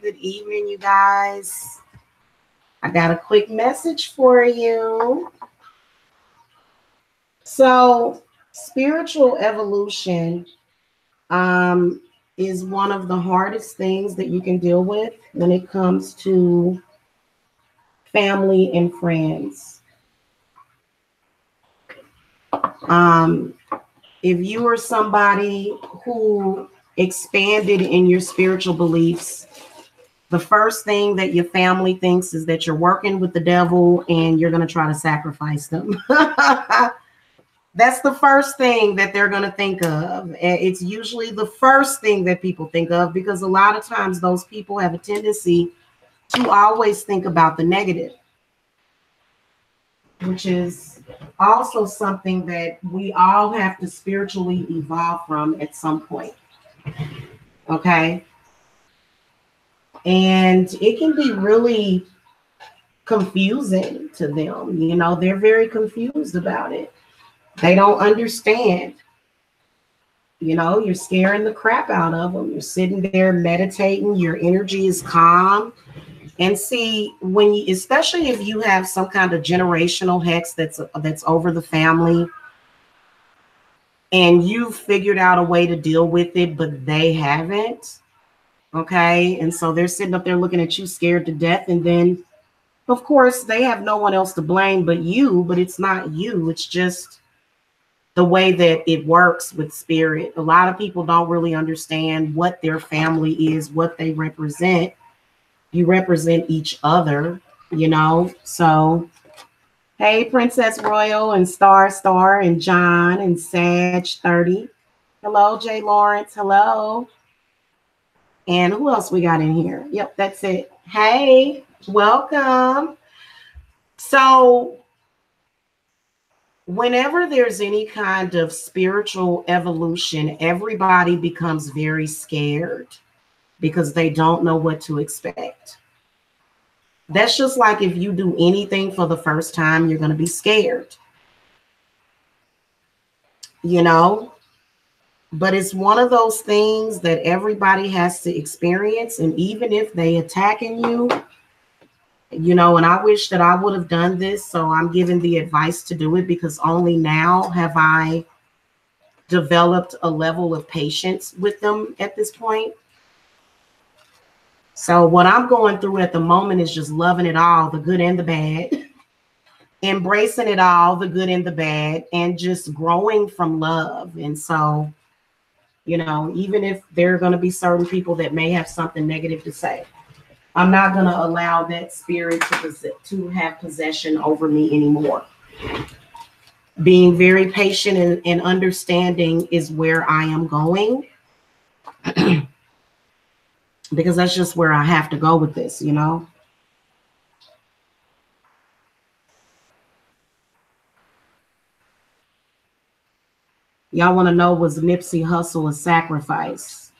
Good evening, you guys. I got a quick message for you. So, spiritual evolution is one of the hardest things that you can deal with when it comes to family and friends. If you are somebody who expanded in your spiritual beliefs, the first thing that your family thinks is that you're working with the devil and you're going to try to sacrifice them. That's the first thing that they're going to think of. It's usually the first thing that people think of, because a lot of times those people have a tendency to always think about the negative, which is also something that we all have to spiritually evolve from at some point. Okay. And it can be really confusing to them. You know, they're very confused about it. They don't understand. You know, you're scaring the crap out of them. You're sitting there meditating. Your energy is calm. And see, when you, especially if you have some kind of generational hex that's over the family, and you've figured out a way to deal with it, but they haven't. Okay. And so they're sitting up there looking at you scared to death. And then, of course, they have no one else to blame but you, but it's not you. It's just the way that it works with spirit. A lot of people don't really understand what their family is, what they represent. You represent each other, you know? So, hey, Princess Royal and Star and John and Sag 30. Hello, Jay Lawrence. Hello. And who else we got in here? Yep, that's it. Hey, welcome. So whenever there's any kind of spiritual evolution, everybody becomes very scared because they don't know what to expect. That's just like if you do anything for the first time, you're going to be scared. You know? But it's one of those things that everybody has to experience. And even if they attacking you, you know, and I wish that I would have done this. So I'm giving the advice to do it, because only now have I developed a level of patience with them at this point. So what I'm going through at the moment is just loving it all, the good and the bad, embracing it all, the good and the bad, and just growing from love. And so, you know, even if there are going to be certain people that may have something negative to say, I'm not going to allow that spirit to have possession over me anymore. Being very patient and understanding is where I am going. because that's just where I have to go with this, you know? Y'all want to know, was Nipsey Hussle a sacrifice?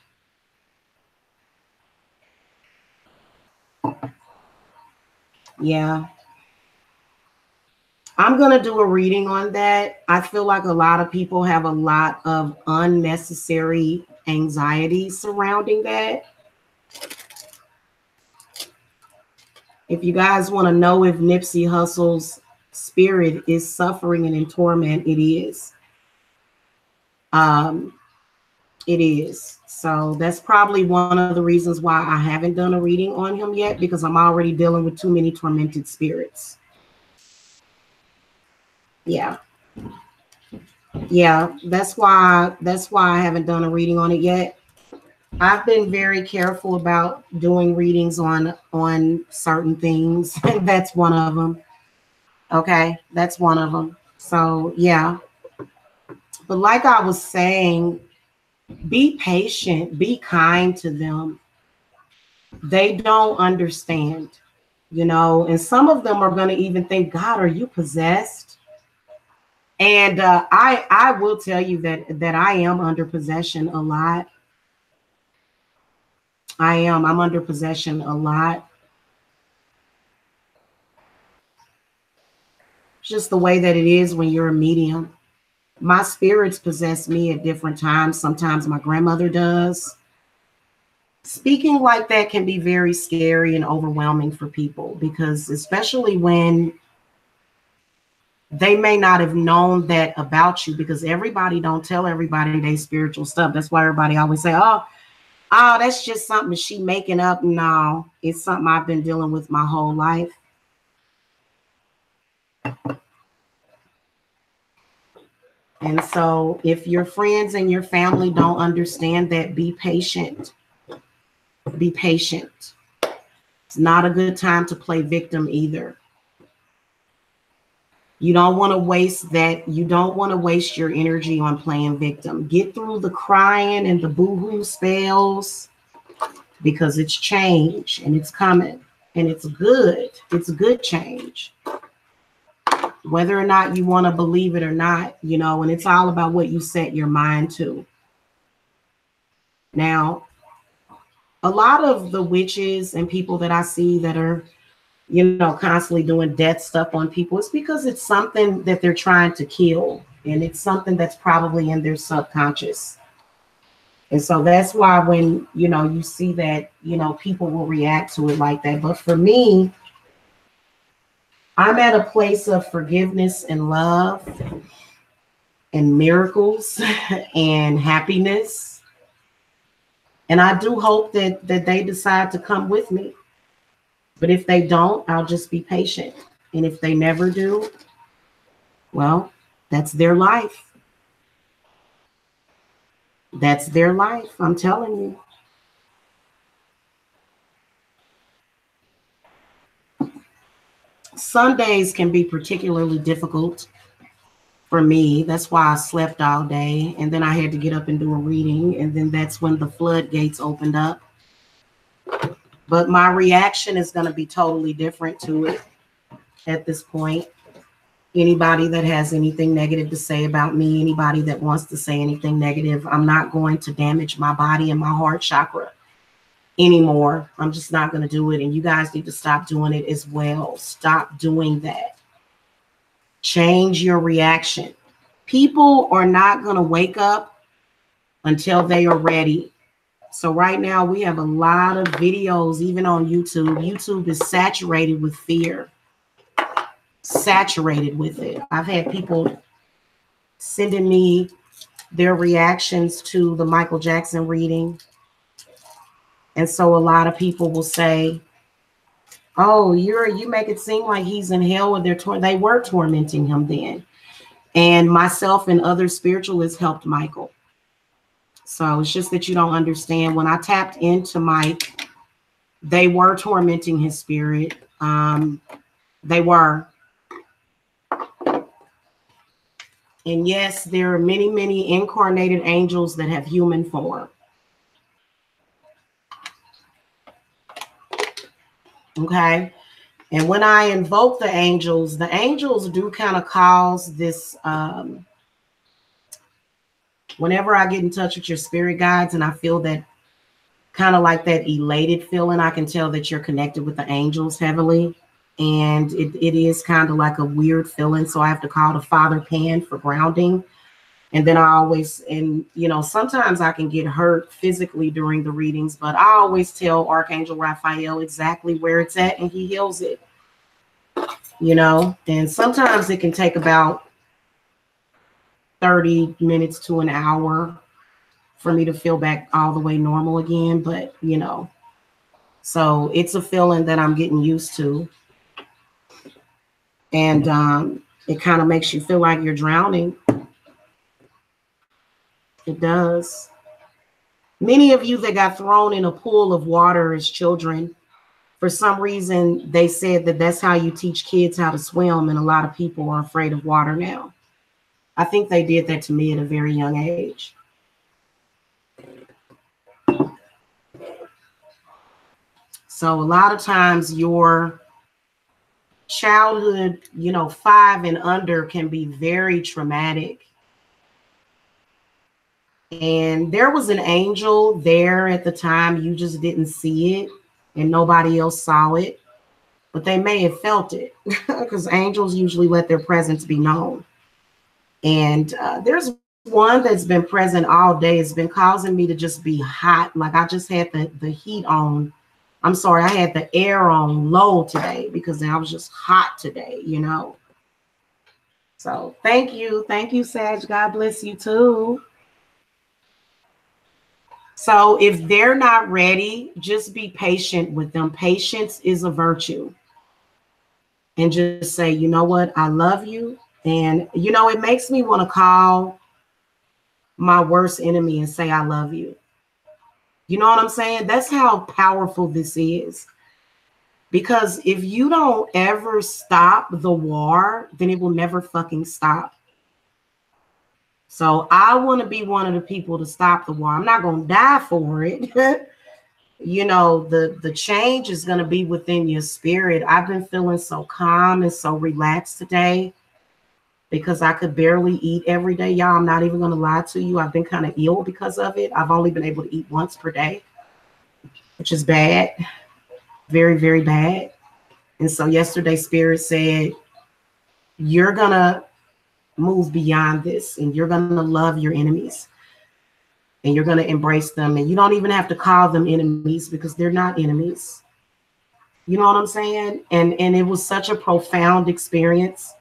Yeah. I'm going to do a reading on that. I feel like a lot of people have a lot of unnecessary anxiety surrounding that. If you guys want to know if Nipsey Hussle's spirit is suffering and in torment, it is. Um, it is. So that's probably one of the reasons why I haven't done a reading on him yet, because I'm already dealing with too many tormented spirits. Yeah. Yeah, that's why I haven't done a reading on it yet. I've been very careful about doing readings on certain things. That's one of them. Okay, that's one of them. So, yeah. But like I was saying, be patient, be kind to them. They don't understand, you know, and some of them are going to even think, God, are you possessed? And I will tell you that I am under possession a lot. I am. I'm under possession a lot. It's just the way that it is when you're a medium. My spirits possess me at different times. Sometimes my grandmother does. Speaking like that can be very scary and overwhelming for people, because especially when they may not have known that about you, because everybody don't tell everybody they spiritual stuff. That's why everybody always say, oh, that's just something she making up. No, it's something I've been dealing with my whole life. And so if your friends and your family don't understand that, be patient. Be patient. It's not a good time to play victim either. You don't want to waste that. You don't want to waste your energy on playing victim. Get through the crying and the boohoo spells, because it's change and it's coming and it's good. It's good change. Whether or not you want to believe it or not, you know, and it's all about what you set your mind to. Now, a lot of the witches and people that I see that are, you know, constantly doing death stuff on people, it's because it's something that they're trying to kill. And it's something that's probably in their subconscious. And so that's why when, you know, you see that, you know, people will react to it like that. But for me, I'm at a place of forgiveness and love and miracles and happiness. And I do hope that they decide to come with me. But if they don't, I'll just be patient. And if they never do, well, that's their life. That's their life. I'm telling you. Sundays can be particularly difficult for me. That's why I slept all day. And then I had to get up and do a reading. And then that's when the floodgates opened up. But my reaction is going to be totally different to it at this point. Anybody that has anything negative to say about me, anybody that wants to say anything negative, I'm not going to damage my body and my heart chakra anymore. I'm just not going to do it. And you guys need to stop doing it as well. Stop doing that. Change your reaction. People are not going to wake up until they are ready. So right now we have a lot of videos, even on YouTube. YouTube is saturated with fear. Saturated with it. I've had people sending me their reactions to the Michael Jackson reading. And so a lot of people will say, oh, you make it seem like he's in hell, with they were tormenting him then. And myself and other spiritualists helped Michael. So it's just that you don't understand. When I tapped into Mike, they were tormenting his spirit. They were. And yes, there are many, many incarnated angels that have human form. Okay. And when I invoke the angels do kind of cause this. Whenever I get in touch with your spirit guides and I feel that kind of like that elated feeling, I can tell that you're connected with the angels heavily. And it is kind of like a weird feeling. So I have to call the Father Pan for grounding. And then I always, and you know, sometimes I can get hurt physically during the readings, but I always tell Archangel Raphael exactly where it's at and he heals it, you know. And sometimes it can take about 30 minutes to an hour for me to feel back all the way normal again. But, you know, so it's a feeling that I'm getting used to. And it kind of makes you feel like you're drowning. It does. Many of you that got thrown in a pool of water as children, for some reason, they said that that's how you teach kids how to swim. And a lot of people are afraid of water now. I think they did that to me at a very young age. So a lot of times your childhood, you know, 5 and under can be very traumatic. And there was an angel there at the time. You just didn't see it and nobody else saw it, but they may have felt it because angels usually let their presence be known. And there's one that's been present all day. It's been causing me to just be hot. Like I just had the heat on. I'm sorry, I had the air on low today because I was just hot today, you know. So thank you. Thank you, Sag. God bless you too. So if they're not ready, just be patient with them. Patience is a virtue. And just say, you know what? I love you. And, you know, it makes me want to call my worst enemy and say, I love you. You know what I'm saying? That's how powerful this is. Because if you don't ever stop the war, then it will never fucking stop. So I want to be one of the people to stop the war. I'm not going to die for it. You know, the change is going to be within your spirit. I've been feeling so calm and so relaxed today because I could barely eat every day. Y'all, I'm not even going to lie to you. I've been kind of ill because of it. I've only been able to eat once per day, which is bad. Very, very bad. And so yesterday, Spirit said, you're going to move beyond this and you're going to love your enemies and you're going to embrace them. And you don't even have to call them enemies because they're not enemies. You know what I'm saying? And it was such a profound experience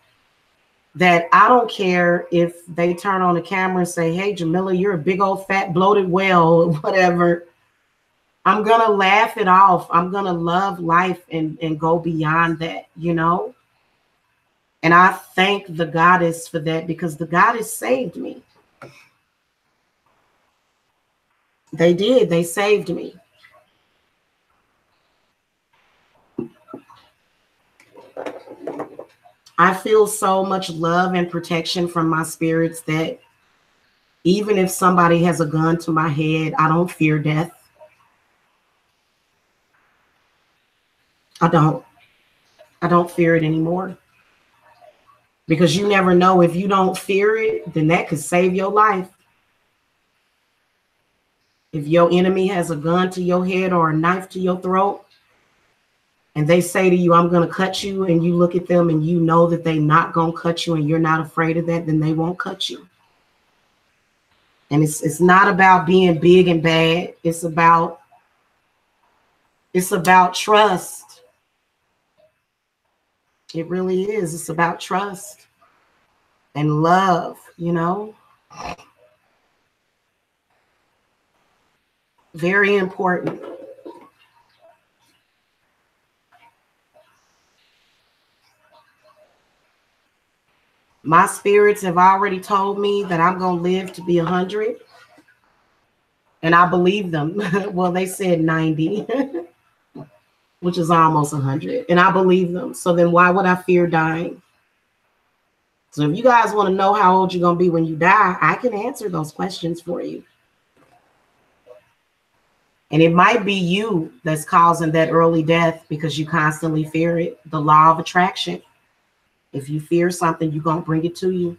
that I don't care if they turn on the camera and say, hey, Jamila, you're a big old fat bloated whale or whatever. I'm going to laugh it off. I'm going to love life and go beyond that, you know? And I thank the goddess for that because the goddess saved me. They did. They saved me. I feel so much love and protection from my spirits that even if somebody has a gun to my head, I don't fear death. I don't fear it anymore. Because you never know, if you don't fear it, then that could save your life. If your enemy has a gun to your head or a knife to your throat, and they say to you, I'm going to cut you, and you look at them and you know that they're not going to cut you and you're not afraid of that, then they won't cut you. And it's not about being big and bad. It's about trust. It really is. It's about trust and love, you know. Very important. My spirits have already told me that I'm going to live to be 100. And I believe them. Well, they said 90, which is almost 100. And I believe them. So then why would I fear dying? So if you guys want to know how old you're going to be when you die, I can answer those questions for you. And it might be you that's causing that early death because you constantly fear it. The law of attraction. If you fear something, you're going to bring it to you.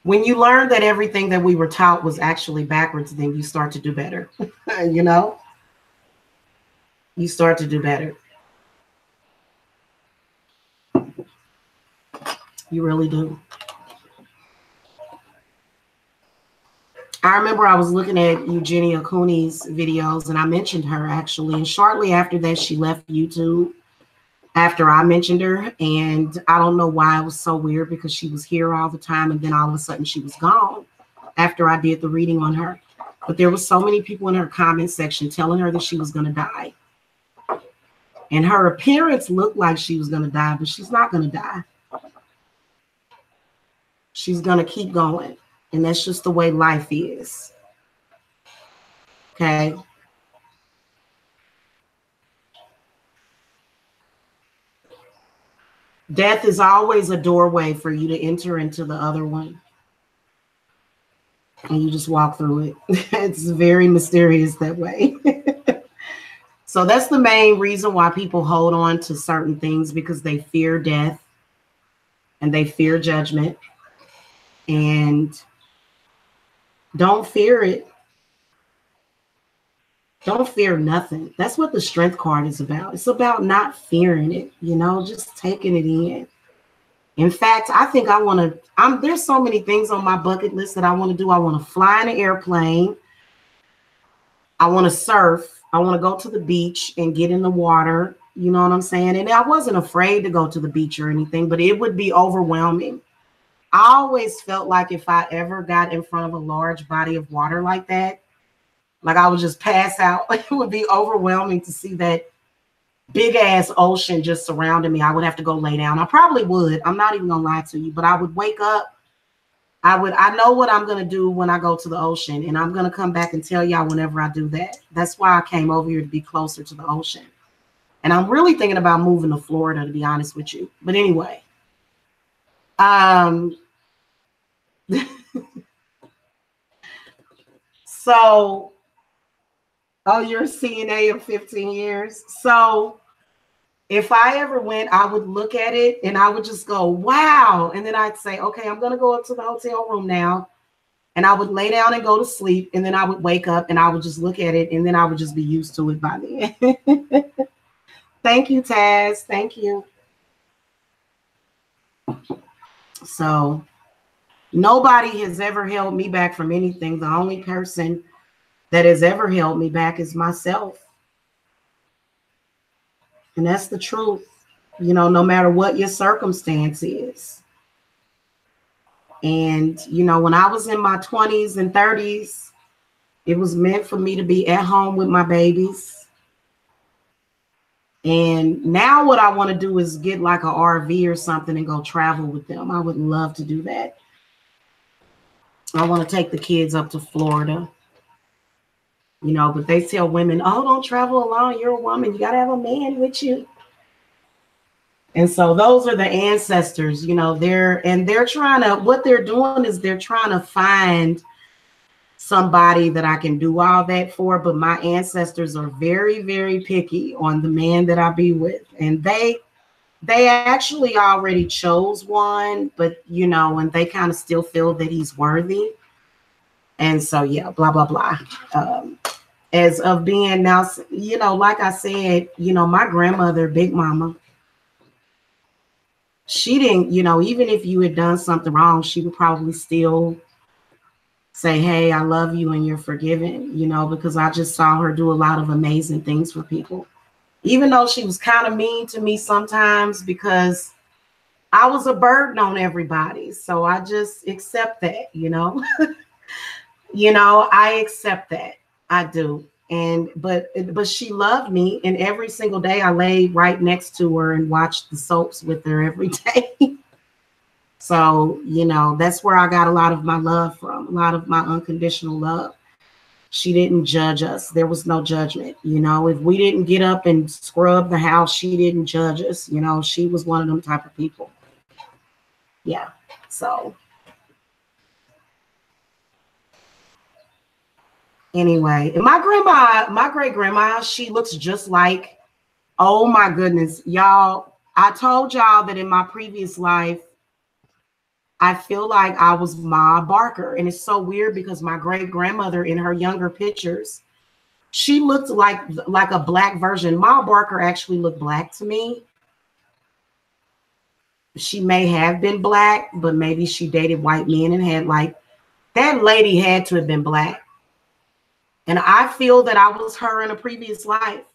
When you learn that everything that we were taught was actually backwards, then you start to do better. You know, you start to do better. You really do. I remember I was looking at Eugenia Cooney's videos and I mentioned her actually. And shortly after that, she left YouTube after I mentioned her. And I don't know why it was so weird because she was here all the time. And then all of a sudden she was gone after I did the reading on her. But there were so many people in her comment section telling her that she was going to die. And her appearance looked like she was going to die, but she's not going to die. She's going to keep going. And that's just the way life is. Okay. Death is always a doorway for you to enter into the other one. And you just walk through it. It's very mysterious that way. So that's the main reason why people hold on to certain things, because they fear death and they fear judgment. And don't fear it. Don't fear nothing. That's what the strength card is about. It's about not fearing it, you know, just taking it in. In fact, I think I want to, there's so many things on my bucket list that I want to do. I want to fly in an airplane. I want to surf. I want to go to the beach and get in the water. You know what I'm saying? And I wasn't afraid to go to the beach or anything, but it would be overwhelming. I always felt like if I ever got in front of a large body of water like that, like I would just pass out. Like it would be overwhelming to see that big ass ocean just surrounding me. I would have to go lay down. I probably would. I'm not even gonna lie to you, but I would wake up. I know what I'm gonna do when I go to the ocean, and I'm gonna come back and tell y'all whenever I do that. That's why I came over here, to be closer to the ocean. And I'm really thinking about moving to Florida, to be honest with you. But anyway, so, oh, you're a CNA of 15 years. So if I ever went, I would look at it and I would just go, wow. And then I'd say, okay, I'm going to go up to the hotel room now. And I would lay down and go to sleep. And then I would wake up and I would just look at it. And then I would just be used to it by then. Thank you, Taz. Thank you. So nobody has ever held me back from anything. The only person that has ever held me back is myself. And that's the truth, you know, no matter what your circumstance is. And, you know, when I was in my 20s and 30s, it was meant for me to be at home with my babies. And now what I want to do is get like an RV or something and go travel with them. I would love to do that. I want to take the kids up to Florida. You know, but they tell women, oh, don't travel alone. You're a woman. You got to have a man with you. And so those are the ancestors, you know, they're trying to, what they're doing is they're trying to find somebody that I can do all that for. But my ancestors are very, very picky on the man that I be with. And they actually already chose one, but, you know, and they kind of still feel that he's worthy. And so, yeah, blah, blah, blah. As of being now, you know, like I said, you know, my grandmother, Big Mama, she didn't, you know, even if you had done something wrong, she would probably still say, hey, I love you and you're forgiven, you know, because I just saw her do a lot of amazing things for people, even though she was kind of mean to me sometimes because I was a burden on everybody. So I just accept that, you know, you know, I accept that. I do. And but she loved me, and every single day I laid right next to her and watched the soaps with her every day. So, you know, that's where I got a lot of my love from, a lot of my unconditional love. She didn't judge us. There was no judgment. You know, if we didn't get up and scrub the house, she didn't judge us. You know, she was one of them type of people. Yeah. So Anyway, and my grandma, my great grandma, she looks just like, oh my goodness, y'all. I told y'all that in my previous life, I feel like I was Ma Barker. And it's so weird because my great grandmother in her younger pictures, she looked like a black version. Ma Barker actually looked black to me. She may have been black, but maybe she dated white men and had like, that lady had to have been black. And I feel that I was her in a previous life.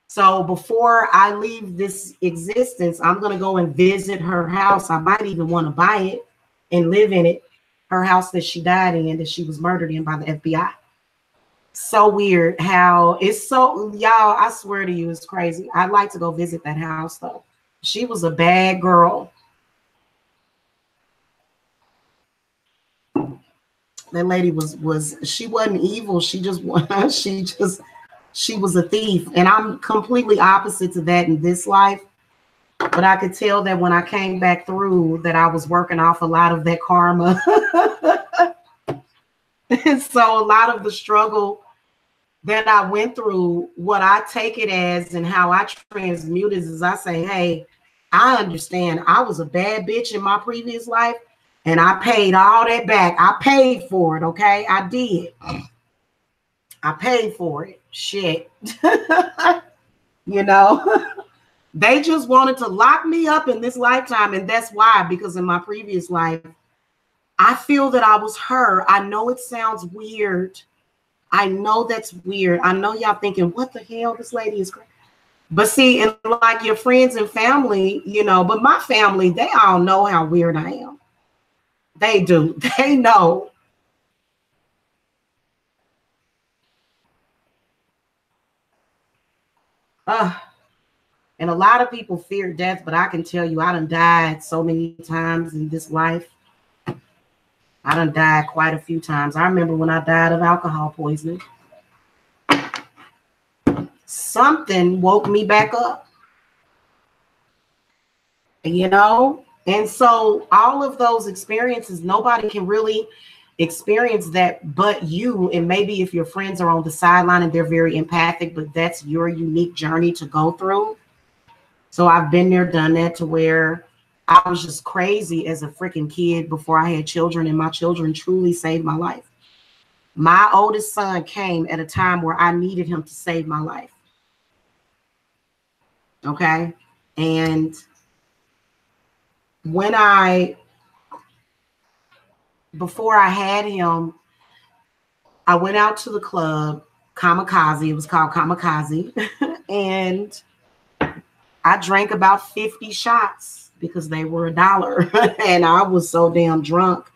So before I leave this existence, I'm going to go and visit her house. I might even want to buy it and live in it. Her house that she died in, that she was murdered in by the FBI. So weird how it's so, y'all, I swear to you, it's crazy. I'd like to go visit that house though. She was a bad girl. That lady she wasn't evil. She just she was a thief. And I'm completely opposite to that in this life. But I could tell that when I came back through that I was working off a lot of that karma. And so a lot of the struggle that I went through, what I take it as and how I transmute it is I say, hey, I understand I was a bad bitch in my previous life and I paid all that back. I paid for it, okay? I did. I paid for it. Shit. You know? They just wanted to lock me up in this lifetime, and that's why, because in my previous life, I feel that I was her. I know it sounds weird. I know that's weird. I know y'all thinking, what the hell? This lady is crazy. But see, and like your friends and family, you know, but my family, they all know how weird I am. They do. They know. And a lot of people fear death, but I can tell you, I done died so many times in this life. I done died quite a few times. I remember when I died of alcohol poisoning. Something woke me back up. You know? And so all of those experiences, nobody can really experience that but you. And maybe if your friends are on the sideline and they're very empathic, but that's your unique journey to go through. So I've been there, done that, to where I was just crazy as a freaking kid before I had children, and my children truly saved my life. My oldest son came at a time where I needed him to save my life. Okay. And before I had him, I went out to the club, Kamikaze. It was called Kamikaze. And I drank about 50 shots because they were $1. And I was so damn drunk.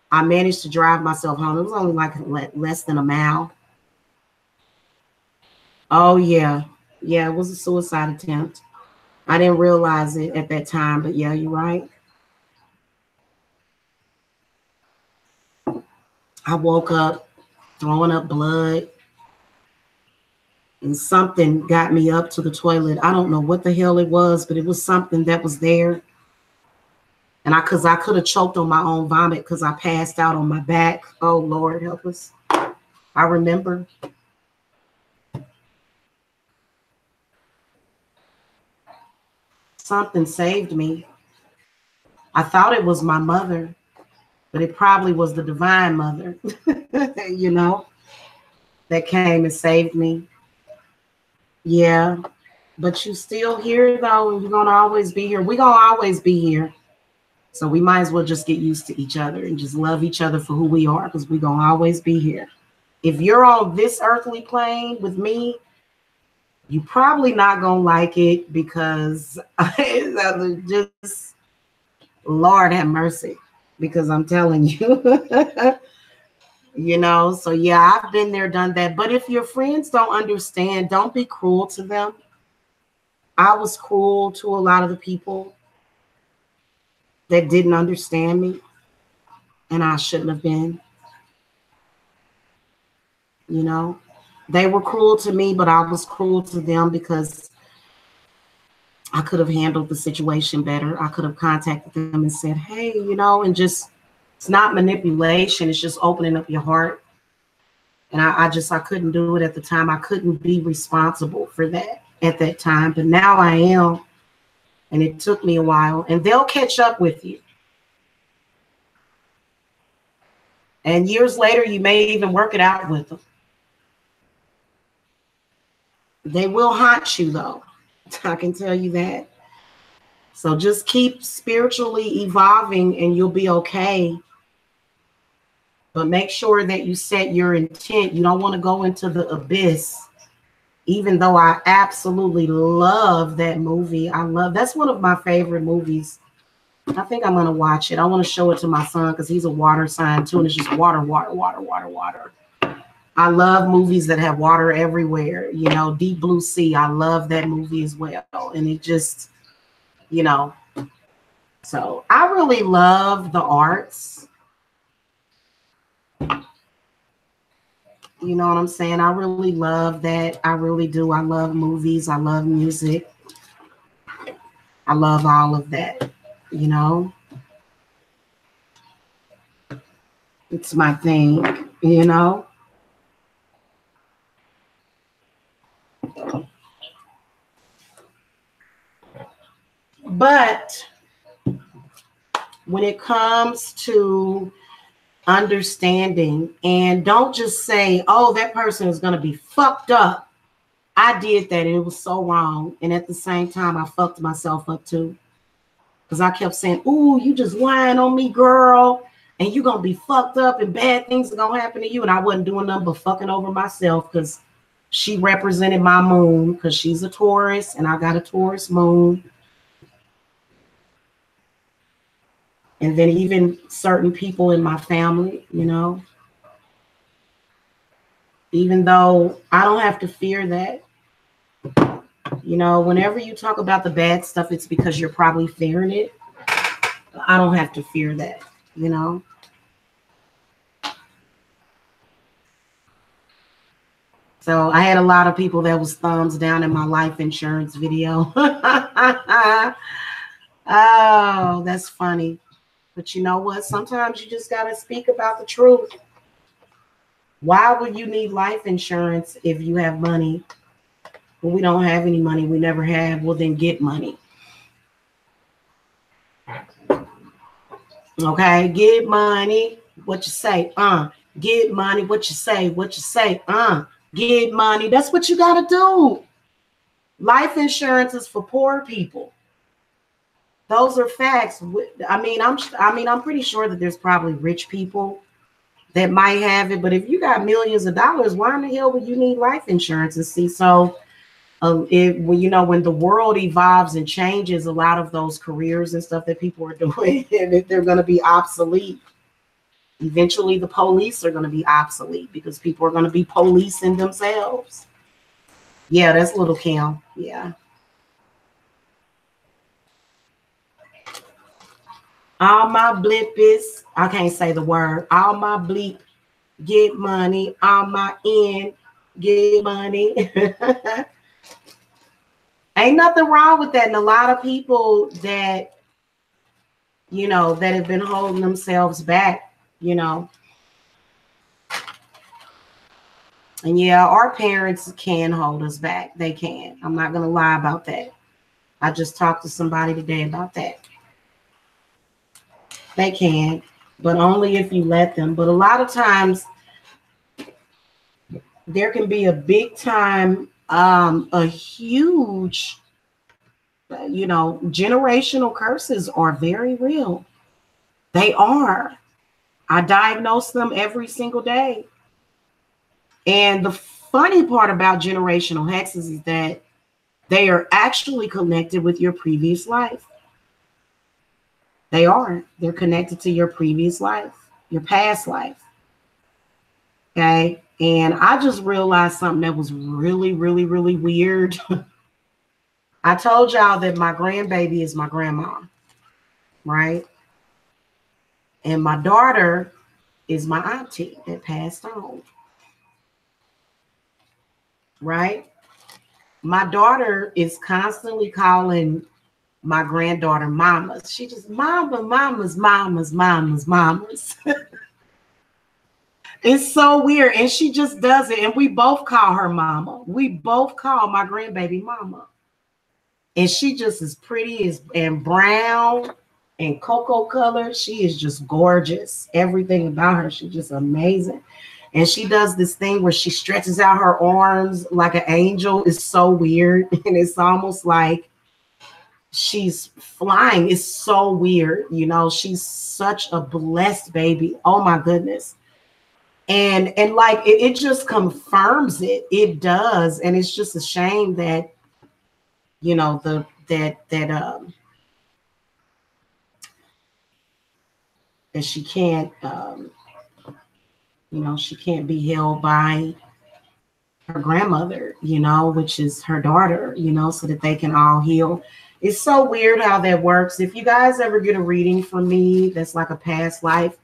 I managed to drive myself home. It was only like less than a mile. Oh, yeah. Yeah, it was a suicide attempt. I didn't realize it at that time, but yeah, you're right. I woke up throwing up blood, and something got me up to the toilet. I don't know what the hell it was, but it was something that was there. And because I could have choked on my own vomit because I passed out on my back. Oh, Lord, help us. I remember. Something saved me. I thought it was my mother, but it probably was the divine mother, you know, that came and saved me. Yeah. But you still here, though, and you're going to always be here. We're going to always be here. So we might as well just get used to each other and just love each other for who we are, because we're going to always be here. If you're on this earthly plane with me, you probably not going to like it, because just, Lord have mercy, because I'm telling you, you know, so yeah, I've been there, done that. But if your friends don't understand, don't be cruel to them. I was cruel to a lot of the people that didn't understand me, and I shouldn't have been. You know, they were cruel to me, but I was cruel to them because I could have handled the situation better. I could have contacted them and said, hey, you know, and just, it's not manipulation. It's just opening up your heart. And I couldn't do it at the time. I couldn't be responsible for that at that time. But now I am. And it took me a while. And they'll catch up with you. And years later, you may even work it out with them. They will haunt you, though. I can tell you that. So just keep spiritually evolving and you'll be okay. But make sure that you set your intent. You don't want to go into the abyss. Even though I absolutely love that movie. That's one of my favorite movies. I think I'm going to watch it. I want to show it to my son because he's a water sign too. And it's just water, water, water, water, water. I love movies that have water everywhere. You know, Deep Blue Sea. I love that movie as well. And it just, you know, so I really love the arts. You know what I'm saying? I really love that. I really do. I love movies. I love music. I love all of that, you know? It's my thing, you know? But when it comes to understanding, and don't just say, oh, that person is going to be fucked up. I did that and it was so wrong. And at the same time, I fucked myself up too. Because I kept saying, ooh, you just lying on me, girl. And you're going to be fucked up and bad things are going to happen to you. And I wasn't doing nothing but fucking over myself because she represented my moon because she's a Taurus and I got a Taurus moon. And then even certain people in my family, you know, even though I don't have to fear that, you know, whenever you talk about the bad stuff, it's because you're probably fearing it. I don't have to fear that, you know. So I had a lot of people that was thumbs down in my life insurance video. Oh, that's funny. But you know what? Sometimes you just got to speak about the truth. Why would you need life insurance if you have money? Well, we don't have any money. We never have. Well, then get money. Okay, get money. What you say? Get money. What you say? What you say? Get money. That's what you got to do. Life insurance is for poor people. Those are facts. I mean, I'm pretty sure that there's probably rich people that might have it, but if you got millions of dollars, why in the hell would you need life insurance? And see, so you know, when the world evolves and changes, a lot of those careers and stuff that people are doing, they're going to be obsolete. Eventually, the police are going to be obsolete because people are going to be policing themselves. Yeah, that's little Kim. Yeah. All my blippies, I can't say the word. All my bleep, get money. All my in, get money. Ain't nothing wrong with that. And a lot of people that, you know, that have been holding themselves back, you know. And yeah, our parents can hold us back. They can. I'm not going to lie about that. I just talked to somebody today about that. They can, but only if you let them. But a lot of times there can be a big time, a huge, you know, generational curses are very real. They are. I diagnose them every single day. And the funny part about generational hexes is that they are actually connected with your previous life. They are. They're connected to your previous life, your past life. Okay. And I just realized something that was really, really, really weird. I told y'all that my grandbaby is my grandma, right? And my daughter is my auntie that passed on, right? My daughter is constantly calling my granddaughter mamas. She just mamas. It's so weird. And she just does it. And we both call her mama. We both call my grandbaby mama. And she just is pretty as and brown and cocoa color. She is just gorgeous. Everything about her, she's just amazing. And she does this thing where she stretches out her arms like an angel. It's so weird. And it's almost like she's flying. It's so weird. You know, she's such a blessed baby. Oh my goodness. And like it just confirms it. It does. And it's just a shame that, you know, that she can't you know, she can't be held by her grandmother, you know, which is her daughter, you know, so that they can all heal. It's so weird how that works. If you guys ever get a reading from me that's like a past life,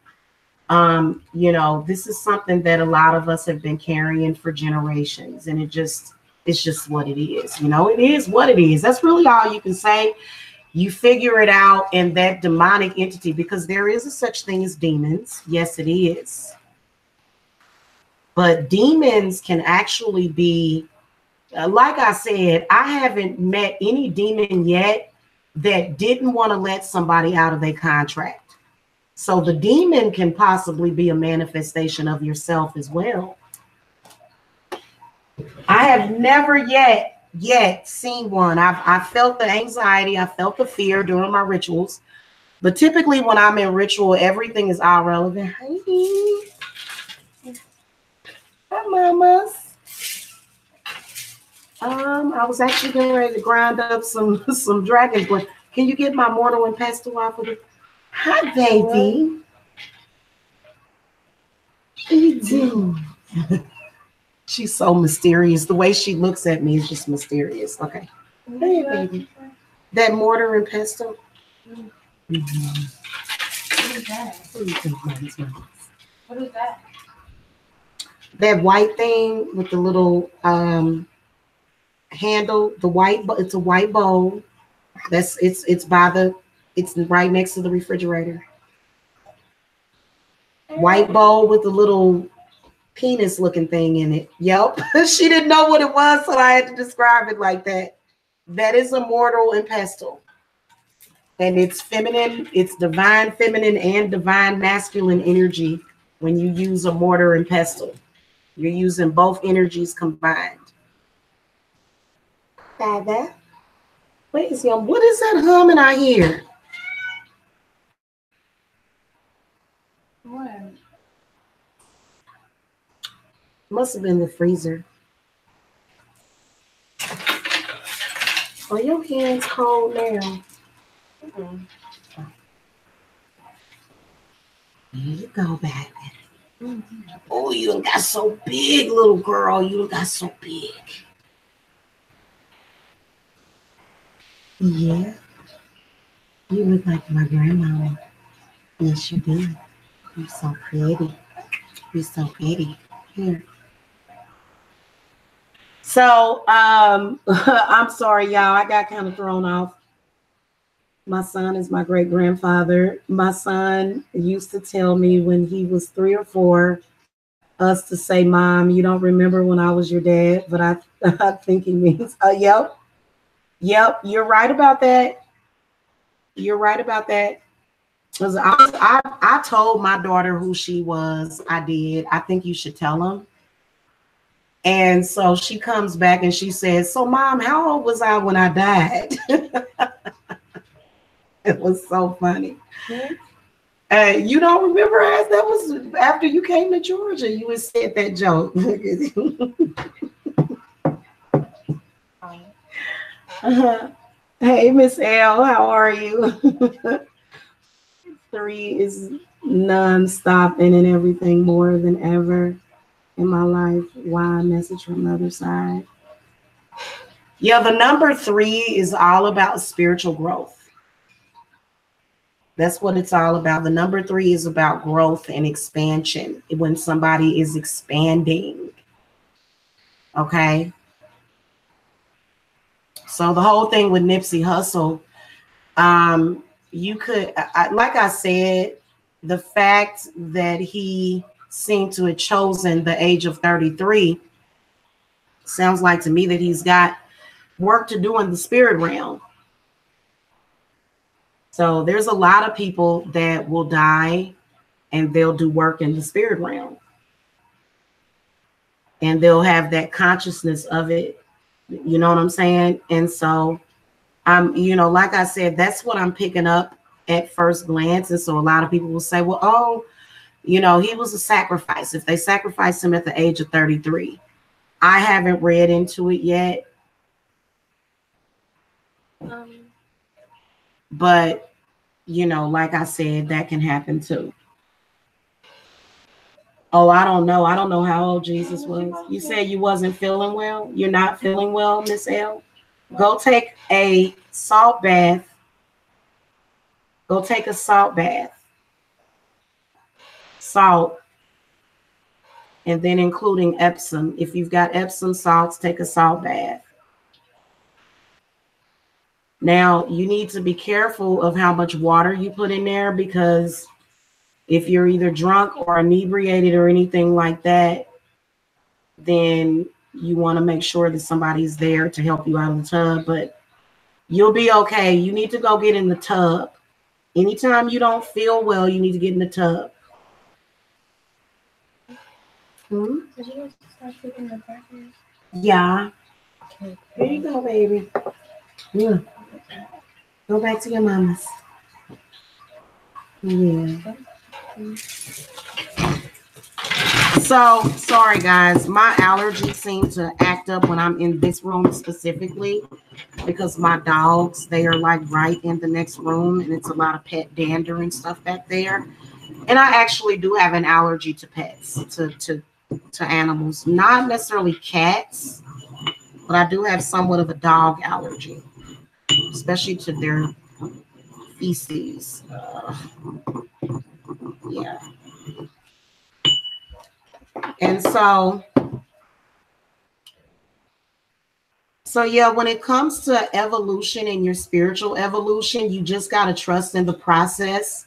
you know, this is something that a lot of us have been carrying for generations, and it's just what it is. You know, it is what it is. That's really all you can say. You figure it out, and that demonic entity, because there is a such thing as demons. Yes, it is. But demons can actually be, like I said, I haven't met any demon yet that didn't want to let somebody out of their contract. So the demon can possibly be a manifestation of yourself as well. I have never yet seen one. I felt the anxiety, I felt the fear during my rituals. But typically when I'm in ritual, everything is all relevant. Hi, mamas. I was actually getting ready to grind up some dragon blood. Can you get my mortar and pestle off of it? Hi, baby. What are you doing? She's so mysterious. The way she looks at me is just mysterious. Okay. Hey, baby. That mortar and pestle. Mm-hmm. What is that? What do you think mine is? What is that? That white thing with the little handle, the white, but it's a white bowl. It's right next to the refrigerator. White bowl with the little penis looking thing in it. Yep. She didn't know what it was, so I had to describe it like that. That is a mortar and pestle. And it's feminine, it's divine feminine and divine masculine energy when you use a mortar and pestle. You're using both energies combined. Father, what is that humming I hear? What? Must have been the freezer. Are your hands cold now? Mm-hmm. There you go, baby. Mm-hmm. Oh, you done got so big, little girl. You done got so big. Yeah. You look like my grandma. Yes, you do. You're so pretty. You're so pretty. Here. So, I'm sorry, y'all. I got kind of thrown off. My son is my great grandfather. My son used to tell me when he was 3 or 4, us to say, Mom, you don't remember when I was your dad, but I think he means, yep, you're right about that. You're right about that. Because I told my daughter who she was. I did. I think you should tell him. And so she comes back and she says, so Mom, how old was I when I died? It was so funny. Mm-hmm. You don't remember, as that was after you came to Georgia, you had said that joke. Hey, Miss L, how are you? 3 is non-stop and everything more than ever in my life. Why? Message from the other side. Yeah, the number 3 is all about spiritual growth. That's what it's all about. The number 3 is about growth and expansion. When somebody is expanding. Okay. So the whole thing with Nipsey Hussle, you could, like I said, the fact that he seem to have chosen the age of 33, sounds like to me that he's got work to do in the spirit realm. So there's a lot of people that will die and they'll do work in the spirit realm. And they'll have that consciousness of it. You know what I'm saying? And so like I said, that's what I'm picking up at first glance. And so a lot of people will say, well, oh, he was a sacrifice. If they sacrificed him at the age of 33, I haven't read into it yet. But, like I said, that can happen too. Oh, I don't know. I don't know how old Jesus was. You said you wasn't feeling well. You're not feeling well, Miss L. Go take a salt bath. Go take a salt bath. Salt. And then including Epsom. If you've got Epsom salts, take a salt bath. Now, you need to be careful of how much water you put in there, because if you're either drunk or inebriated or anything like that, then you want to make sure that somebody's there to help you out of the tub. But you'll be okay. You need to go get in the tub. Anytime you don't feel well, you need to get in the tub. Did you start taking the breakfast? Yeah. Okay. Here you go, baby. Yeah. Go back to your mama's. Yeah. So, sorry guys, my allergies seem to act up when I'm in this room specifically, because my dogs, they are like right in the next room, and it's a lot of pet dander and stuff back there. And I actually do have an allergy to pets, to animals, not necessarily cats, but I do have somewhat of a dog allergy, especially to their feces. Yeah. And so yeah, when it comes to evolution and your spiritual evolution, you just got to trust in the process.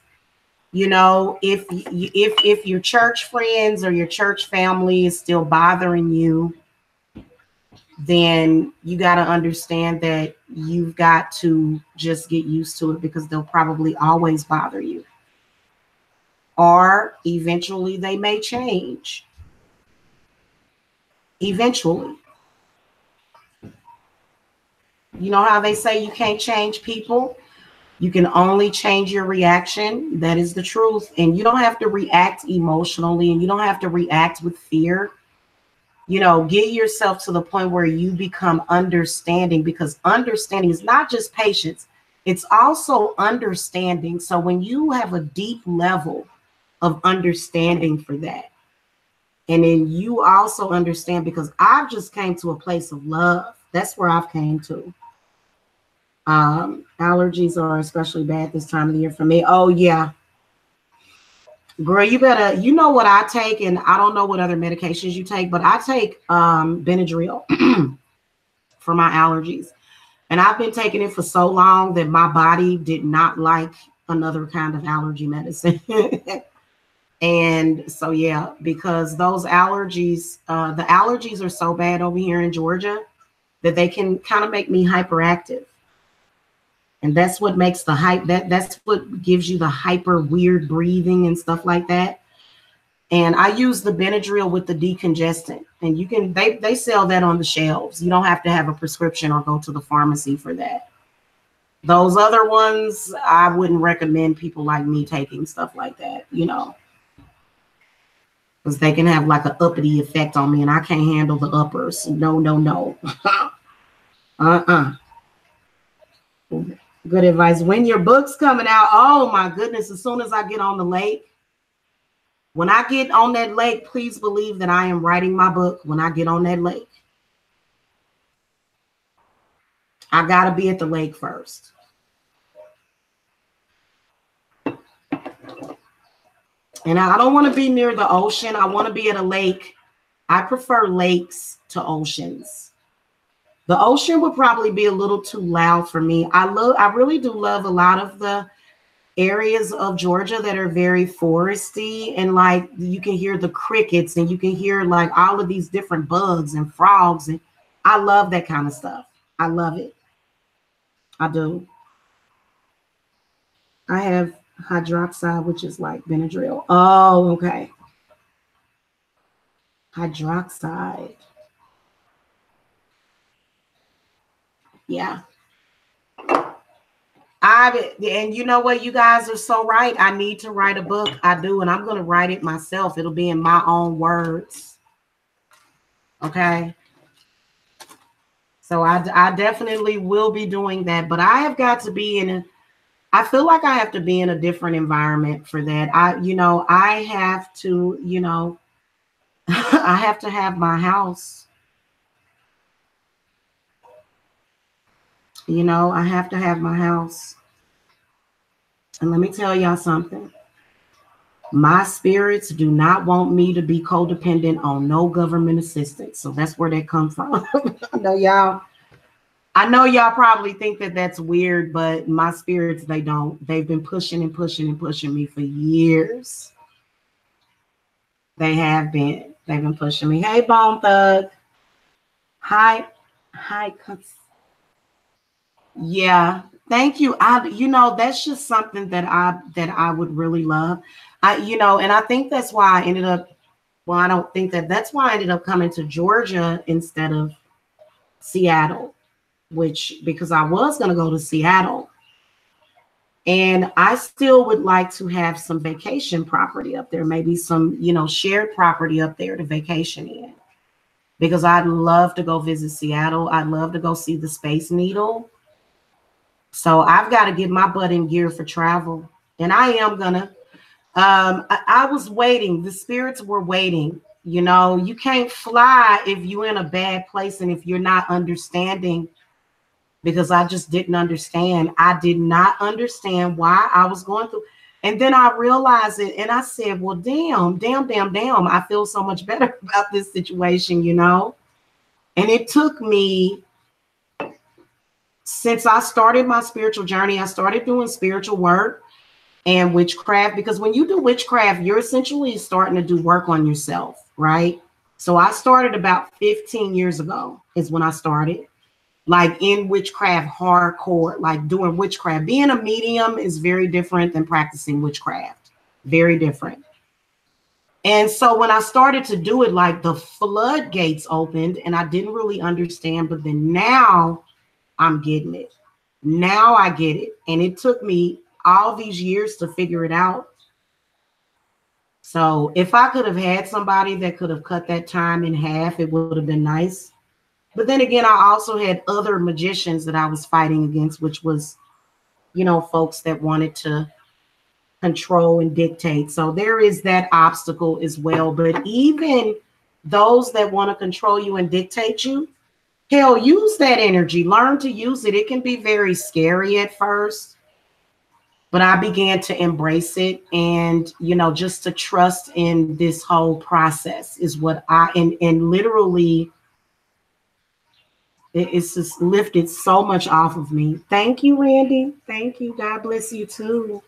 If your church friends or your church family is still bothering you, then you got to understand that you've got to just get used to it, because they'll probably always bother you. Or eventually they may change. Eventually. You know how they say you can't change people? You can only change your reaction. That is the truth. And you don't have to react emotionally, and you don't have to react with fear. Get yourself to the point where you become understanding, because understanding is not just patience. It's also understanding. So when you have a deep level of understanding for that, and then you also understand, because I've just came to a place of love. That's where I've came to. Allergies are especially bad this time of the year for me. Oh yeah. Girl, you better, what I take, and I don't know what other medications you take, but I take Benadryl for my allergies. And I've been taking it for so long that my body did not like another kind of allergy medicine. And so, yeah, because those allergies, the allergies are so bad over here in Georgia that they can kind of make me hyperactive. And that's what makes that's what gives you the hyper weird breathing and stuff like that. And I use the Benadryl with the decongestant, and they sell that on the shelves. You don't have to have a prescription or go to the pharmacy for that. Those other ones, I wouldn't recommend people like me taking stuff like that, because they can have like an uppity effect on me, and I can't handle the uppers. No. Good advice. When your book's coming out, oh my goodness, as soon as I get on the lake, when I get on that lake, please believe that I am writing my book when I get on that lake. I got to be at the lake first. And I don't want to be near the ocean. I want to be at a lake. I prefer lakes to oceans. The ocean would probably be a little too loud for me. I really do love a lot of the areas of Georgia that are very foresty, and like you can hear the crickets and you can hear like all of these different bugs and frogs, and I love that kind of stuff. I love it. I do. I have hydroxide, which is like Benadryl. Oh, okay. Hydroxide. Yeah. And you know what, you guys are so right. I need to write a book. I do, and I'm going to write it myself. It'll be in my own words. Okay. So I definitely will be doing that, but I have got to be in a, I feel like I have to be in a different environment for that. I have to, I have to have my house. I have to have my house. And let me tell y'all something. My spirits do not want me to be codependent on no government assistance. So that's where that comes from. I know y'all probably think that that's weird, but my spirits, they don't. They've been pushing and pushing and pushing me for years. They have been. They've been pushing me. Hey, Bone Thug. Hi. Hi. Yeah. Thank you. That's just something that I would really love. And I think that's why I ended up, well, I don't think that's why I ended up coming to Georgia instead of Seattle, because I was going to go to Seattle. And I still would like to have some vacation property up there, maybe some, shared property up there to vacation in, because I'd love to go visit Seattle. I'd love to go see the Space Needle. So I've got to get my butt in gear for travel. And I am going to. I was waiting. The spirits were waiting. You can't fly if you're in a bad place and if you're not understanding, because I just didn't understand. I did not understand why I was going through. And then I realized it and I said, well, damn. I feel so much better about this situation, And it took me, since I started my spiritual journey, I started doing spiritual work and witchcraft, because when you do witchcraft, you're essentially starting to do work on yourself, right? So I started about 15 years ago is when I started, like in witchcraft, hardcore, like doing witchcraft. Being a medium is very different than practicing witchcraft. Very different. And so when I started to do it, like the floodgates opened and I didn't really understand, but then now I'm getting it. Now I get it. And it took me all these years to figure it out. So if I could have had somebody that could have cut that time in half, it would have been nice. But then again, I also had other magicians that I was fighting against, which was, folks that wanted to control and dictate. So there is that obstacle as well. But even those that want to control you and dictate you, hell, use that energy. Learn to use it. It can be very scary at first, but I began to embrace it. And, just to trust in this whole process is what and literally, it's just lifted so much off of me. Thank you, Randy. Thank you. God bless you too.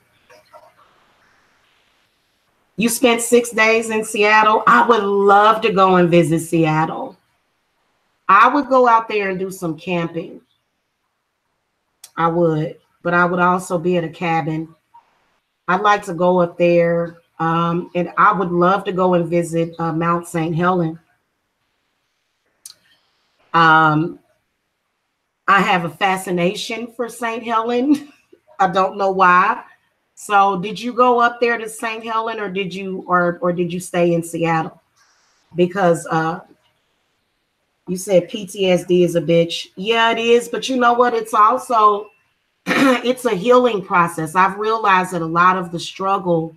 You spent 6 days in Seattle. I would love to go and visit Seattle. I would go out there and do some camping. I would, but I would also be at a cabin. I'd like to go up there. And I would love to go and visit Mount St. Helens. I have a fascination for St. Helens. I don't know why. So did you go up there to St. Helens, or did you stay in Seattle? Because you said PTSD is a bitch. Yeah, it is. But you know what? It's also, it's a healing process. I've realized that a lot of the struggle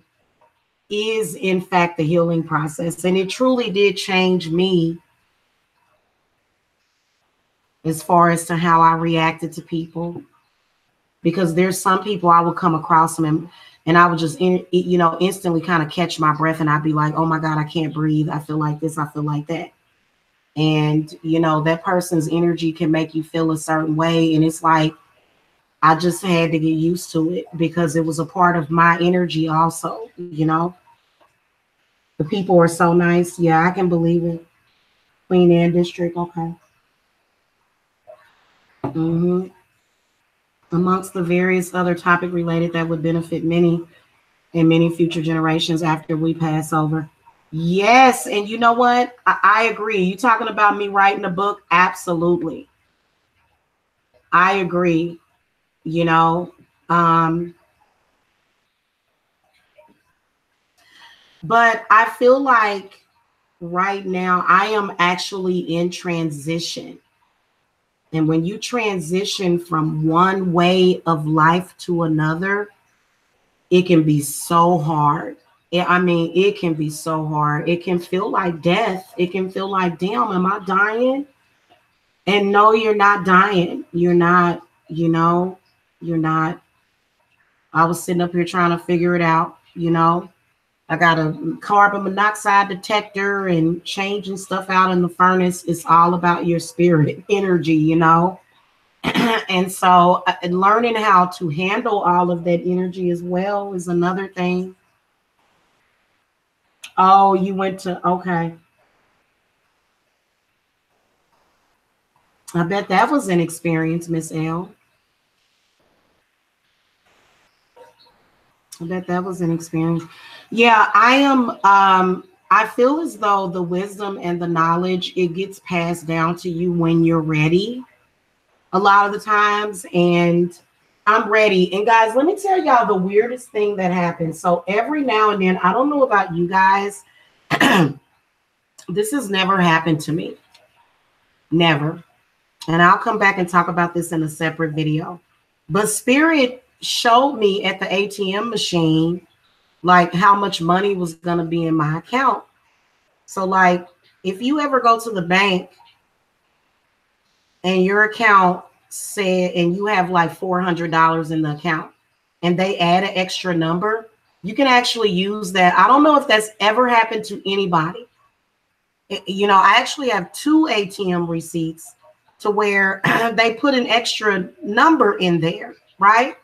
is in fact the healing process. And it truly did change me as far as to how I reacted to people. Because there's some people I would come across them and I would just, instantly kind of catch my breath and I'd be like, oh my God, I can't breathe. I feel like this. I feel like that. And, that person's energy can make you feel a certain way. And it's like, I just had to get used to it because it was a part of my energy also, you know. The people are so nice. Yeah, I can believe it. Queen Anne District, okay. hmm Amongst the various other topic related that would benefit many and many future generations after we pass over. Yes, and you know what? I agree. You talking about me writing a book? Absolutely. I agree. You know, um, but I feel like right now I am actually in transition. And when you transition from one way of life to another, it can be so hard. I mean, it can be so hard. It can feel like death. It can feel like, damn, am I dying? And no, you're not dying. You're not, you know, you're not. I was sitting up here trying to figure it out, you know. I got a carbon monoxide detector and changing stuff out in the furnace. It's all about your spirit energy, you know. And so learning how to handle all of that energy as well is another thing. Oh, you went to, okay. I bet that was an experience, Miss L. I bet that was an experience. Yeah, I feel as though the wisdom and the knowledge it gets passed down to you when you're ready a lot of the times. And I'm ready. And guys, let me tell y'all the weirdest thing that happens. So every now and then, I don't know about you guys, this has never happened to me. Never. And I'll come back and talk about this in a separate video. But Spirit showed me at the ATM machine like how much money was going to be in my account. So like if you ever go to the bank and your account said and you have like $400 in the account and they add an extra number, you can actually use that. I don't know if that's ever happened to anybody. You know, I actually have two ATM receipts to where they put an extra number in there, right?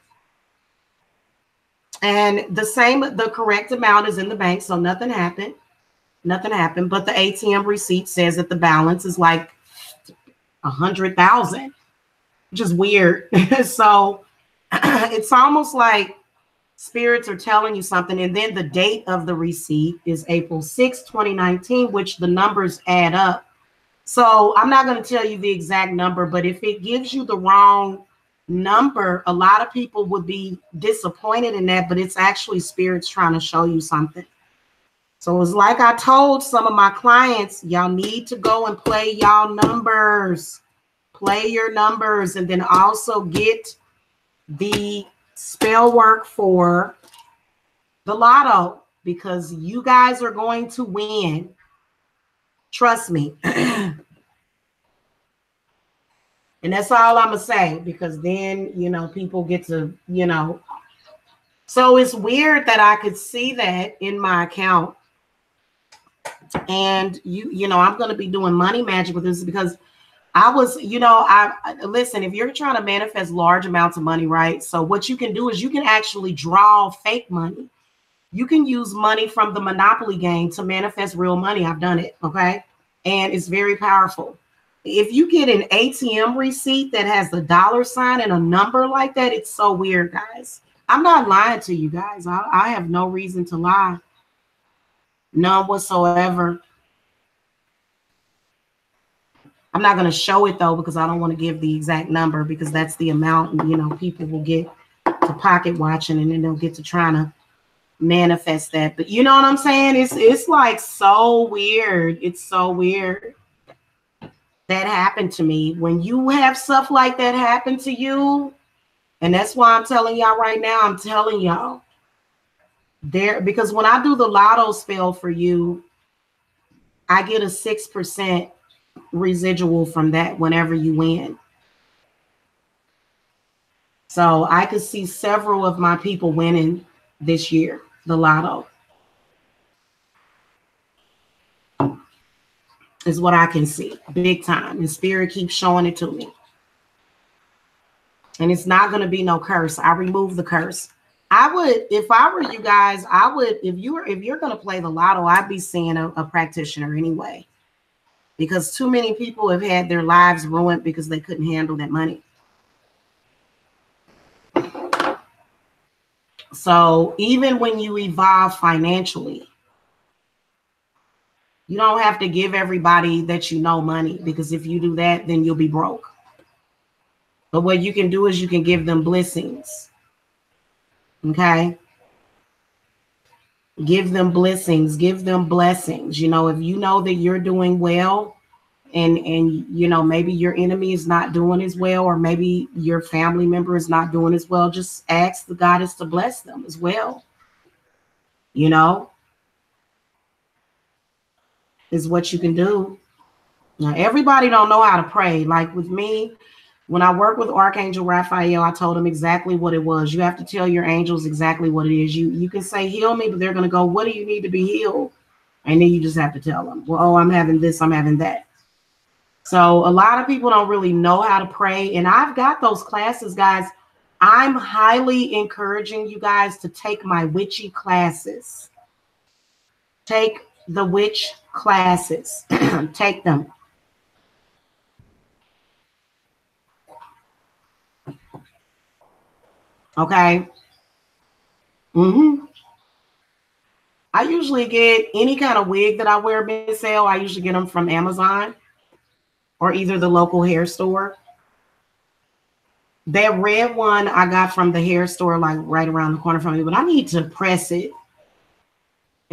And the correct amount is in the bank, so nothing happened. Nothing happened, but the ATM receipt says that the balance is like 100,000, which is weird. So it's almost like spirits are telling you something, and then the date of the receipt is April 6, 2019, which the numbers add up. So I'm not going to tell you the exact number, but if it gives you the wrong number, a lot of people would be disappointed in that, but it's actually spirits trying to show you something. So it's like I told some of my clients, y'all need to go and play y'all numbers. Play your numbers and then also get the spell work for the lotto because you guys are going to win. Trust me. And that's all I'm going to say because then, you know, people get to, you know. So it's weird that I could see that in my account. And you know, I'm going to be doing money magic with this because I was, you know, I listen, if you're trying to manifest large amounts of money, right? So what you can do is you can actually draw fake money. You can use money from the Monopoly game to manifest real money. I've done it. Okay. And it's very powerful. If you get an ATM receipt that has the dollar sign and a number like that, it's so weird, guys. I'm not lying to you guys. I have no reason to lie. None whatsoever. I'm not going to show it though, because I don't want to give the exact number because that's the amount, and, you know, people will get to pocket watching and then they'll get to trying to manifest that. But you know what I'm saying? It's like so weird. It's so weird. That happened to me. When you have stuff like that happen to you, and that's why I'm telling y'all right now, I'm telling y'all there, because when I do the lotto spell for you, I get a 6% residual from that whenever you win. So I could see several of my people winning this year, the lotto is what I can see big time. And spirit keeps showing it to me. And it's not going to be no curse. I remove the curse. I would, if I were you guys, I would, if you're going to play the lotto, I'd be seeing a practitioner anyway, because too many people have had their lives ruined because they couldn't handle that money. So even when you evolve financially, you don't have to give everybody that you know money, because if you do that, then you'll be broke. But what you can do is you can give them blessings. Okay? Give them blessings, give them blessings. You know, if you know that you're doing well, and you know, maybe your enemy is not doing as well, or maybe your family member is not doing as well, just ask the goddess to bless them as well. You know, is what you can do. Now, everybody don't know how to pray. Like with me, when I work with Archangel Raphael, I told him exactly what it was. You have to tell your angels exactly what it is. You can say heal me, but they're going to go, what do you need to be healed? And then you just have to tell them, well, oh, I'm having this, I'm having that. So a lot of people don't really know how to pray. And I've got those classes, guys. I'm highly encouraging you guys to take my witchy classes. Take the witch classes. Take them. Okay. I usually get any kind of wig that I wear, Miss L. I usually get them from Amazon or either the local hair store. That red one I got from the hair store, like right around the corner from me, but I need to press it.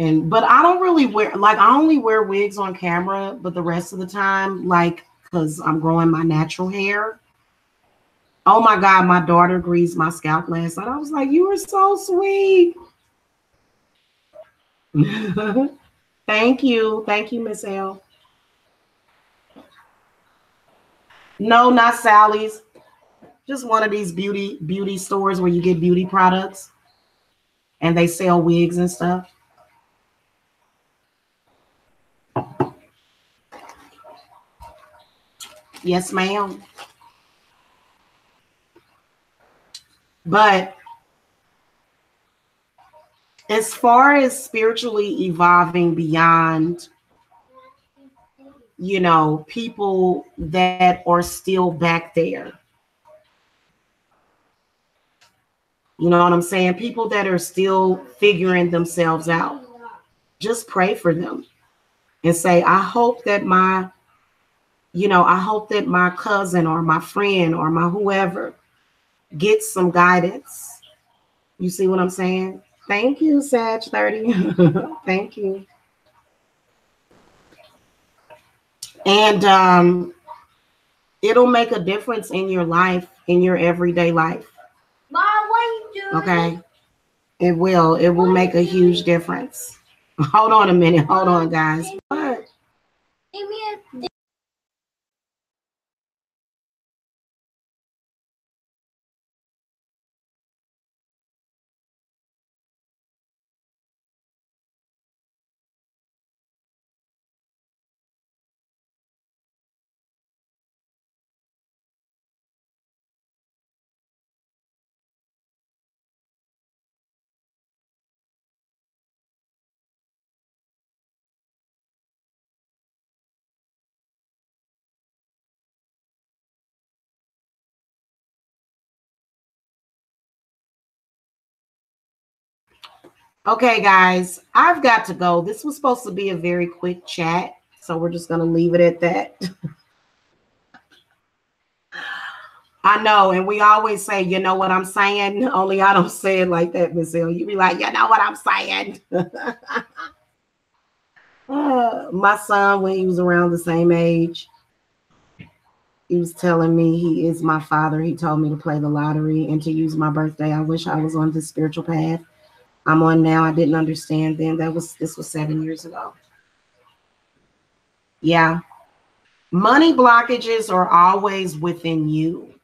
And but I don't really wear, like, I only wear wigs on camera, but the rest of the time, like, because I'm growing my natural hair. Oh my God, my daughter greased my scalp last night. I was like, you were so sweet. Thank you. Thank you, Miss L. No, not Sally's. Just one of these beauty stores where you get beauty products and they sell wigs and stuff. Yes, ma'am. But as far as spiritually evolving beyond, you know, people that are still back there, you know what I'm saying? People that are still figuring themselves out, just pray for them and say, I hope that my, you know, I hope that my cousin or my friend or my whoever gets some guidance. You see what I'm saying? Thank you, Sag 30. Thank you. And it'll make a difference in your life, in your everyday life. Mom, what are you doing? Okay. It will. It will make a huge difference. Hold on a minute. Hold on, guys. What? Give me a Okay, guys, I've got to go. This was supposed to be a very quick chat, so we're just going to leave it at that. I know, and we always say, you know what I'm saying? Only I don't say it like that, Miss Hill. You be like, you know what I'm saying? My son, when he was around the same age, he was telling me he is my father. He told me to play the lottery and to use my birthday. I wish I was on this spiritual path I'm on now. I didn't understand then. This was 7 years ago. Yeah. Money blockages are always within you.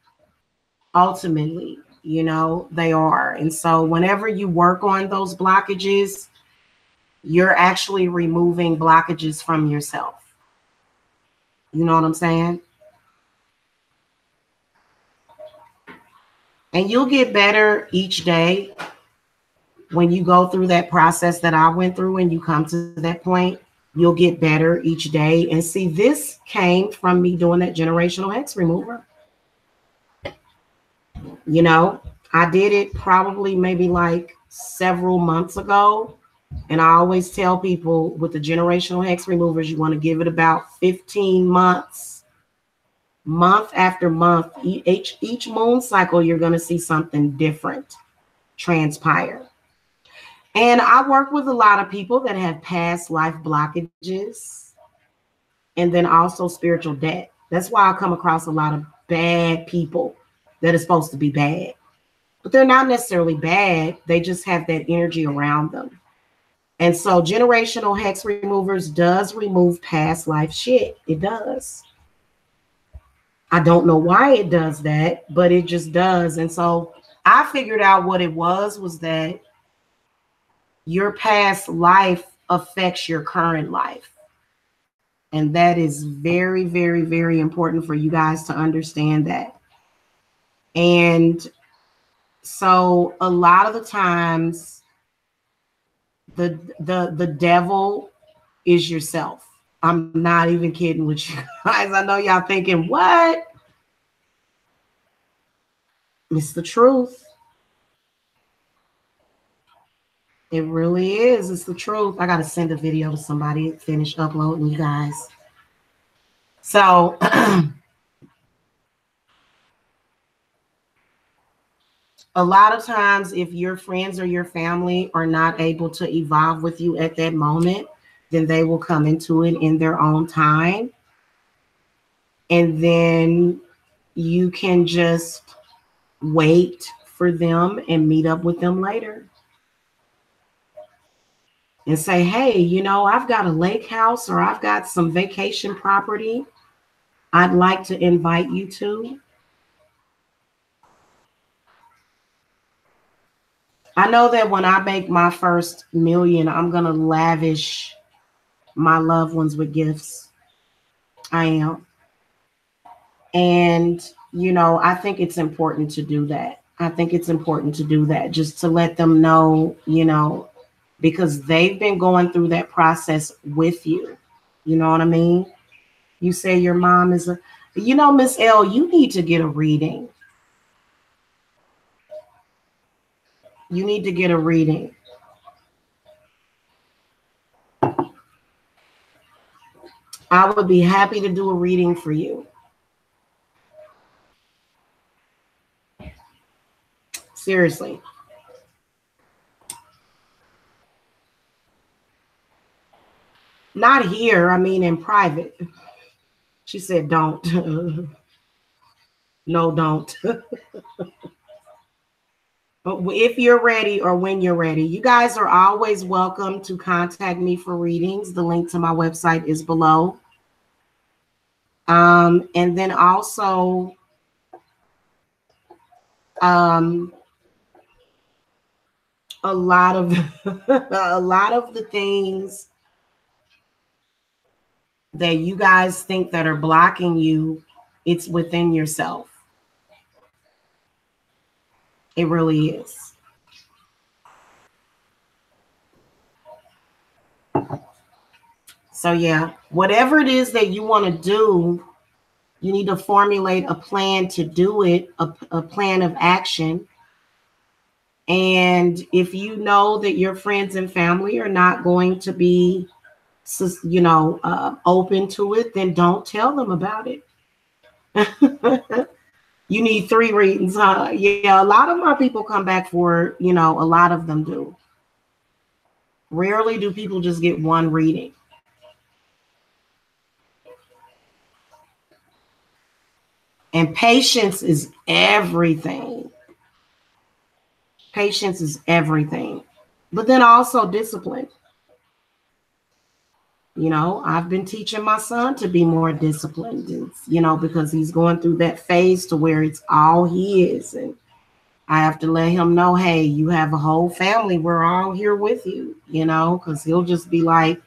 Ultimately, you know, they are. And so whenever you work on those blockages, you're actually removing blockages from yourself. You know what I'm saying? And you'll get better each day when you go through that process that I went through and you come to that point. You'll get better each day. And see, this came from me doing that generational hex remover. You know, I did it probably maybe like several months ago. And I always tell people with the generational hex removers, you want to give it about 15 months, month after month. Each moon cycle, you're going to see something different transpire. And I work with a lot of people that have past life blockages and then also spiritual debt. That's why I come across a lot of bad people that are supposed to be bad, but they're not necessarily bad. They just have that energy around them. And so generational hex removers does remove past life shit. It does. I don't know why it does that, but it just does. And so I figured out what it was that your past life affects your current life. And that is very, very, very important for you guys to understand that. And so a lot of the times the devil is yourself. I'm not even kidding with you guys. I know y'all thinking, what? It's the truth. It really is. It's the truth. I got to send a video to somebody, finish uploading, you guys. So a lot of times, if your friends or your family are not able to evolve with you at that moment, then they will come into it in their own time. And then you can just wait for them and meet up with them later. And say, hey, I've got a lake house or I've got some vacation property I'd like to invite you to. I know that when I make my first million, I'm going to lavish my loved ones with gifts. I am. And, I think it's important to do that. I think it's important to do that just to let them know, because they've been going through that process with you. You know what I mean? You say your mom is Miss L, you need to get a reading. You need to get a reading. I would be happy to do a reading for you. Seriously. Not here, I mean in private. She said, don't. No, don't. But if you're ready or when you're ready, you guys are always welcome to contact me for readings. The link to my website is below. And then also, a lot of a lot of the things that you guys think that are blocking you, it's within yourself. It really is. So yeah, whatever it is that you want to do, you need to formulate a plan to do it, a plan of action. And if you know that your friends and family are not going to be, open to it, then don't tell them about it. You need 3 readings, huh? Yeah, a lot of my people come back for, a lot of them do. Rarely do people just get 1 reading. And patience is everything. Patience is everything. But then also discipline. I've been teaching my son to be more disciplined, because he's going through that phase to where it's all he is. And I have to let him know, hey, you have a whole family. We're all here with you, because he'll just be like,